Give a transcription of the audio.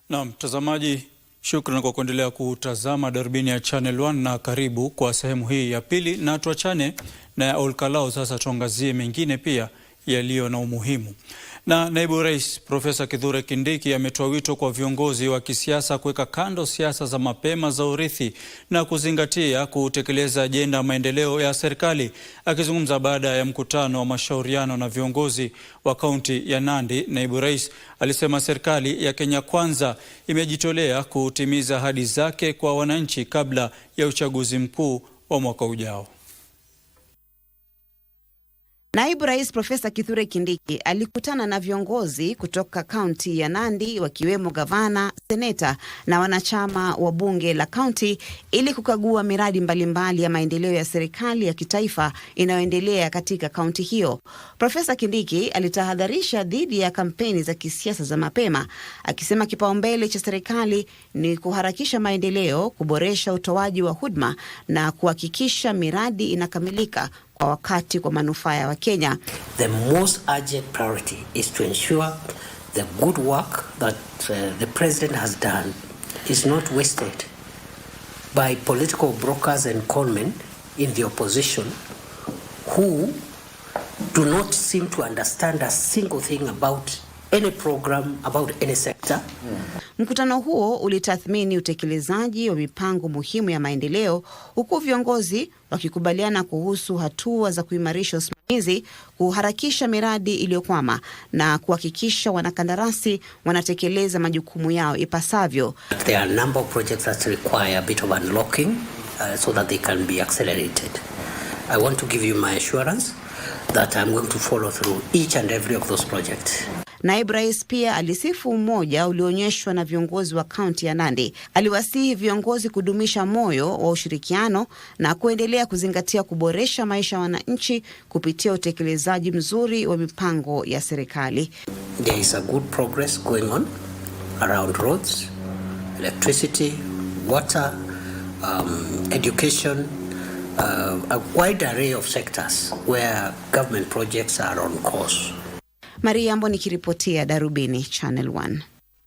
Na mtazamaji, shukrani kwa kuendelea kutazama Darubini ya Channel 1 na karibu kwa sehemu hii ya pili, na tuachane na Olkalau sasa tuangazie mengine pia yaliyo na umuhimu. Na Naibu Rais Profesa Kithure Kindiki ametoa wito kwa viongozi wa kisiasa kuweka kando siasa za mapema za urithi na kuzingatia kutekeleza ajenda ya maendeleo ya serikali. Akizungumza baada ya mkutano wa mashauriano na viongozi wa kaunti ya Nandi, Naibu Rais alisema serikali ya Kenya Kwanza imejitolea kutimiza ahadi zake kwa wananchi kabla ya uchaguzi mkuu wa mwaka ujao. Naibu Rais Profesa Kithure Kindiki alikutana na viongozi kutoka kaunti ya Nandi wakiwemo gavana, seneta na wanachama wa bunge la kaunti ili kukagua miradi mbalimbali ya maendeleo ya serikali ya kitaifa inayoendelea katika kaunti hiyo. Profesa Kindiki alitahadharisha dhidi ya kampeni za kisiasa za mapema, akisema kipaumbele cha serikali ni kuharakisha maendeleo, kuboresha utoaji wa huduma na kuhakikisha miradi inakamilika kwa wakati kwa manufaa ya Wakenya. The most urgent priority is to ensure the good work that the president has done is not wasted by political brokers and conmen in the opposition who do not seem to understand a single thing about any program, about any sector. Mkutano huo ulitathmini utekelezaji wa mipango muhimu ya maendeleo, huku viongozi wakikubaliana kuhusu hatua za kuimarisha usimamizi, kuharakisha miradi iliyokwama na kuhakikisha wanakandarasi wanatekeleza majukumu yao ipasavyo. There are a number of projects that require a bit of unlocking so that they can be accelerated. I want to give you my assurance that I'm going to follow through each and every of those projects. Naibu Rais pia alisifu umoja ulioonyeshwa na viongozi wa kaunti ya Nandi. Aliwasihi viongozi kudumisha moyo wa ushirikiano na kuendelea kuzingatia kuboresha maisha ya wananchi kupitia utekelezaji mzuri wa mipango ya serikali. There is a good progress going on around roads, electricity, water, education, a wide array of sectors where government projects are on course. Maria Ambo nikiripotia Darubini Channel 1.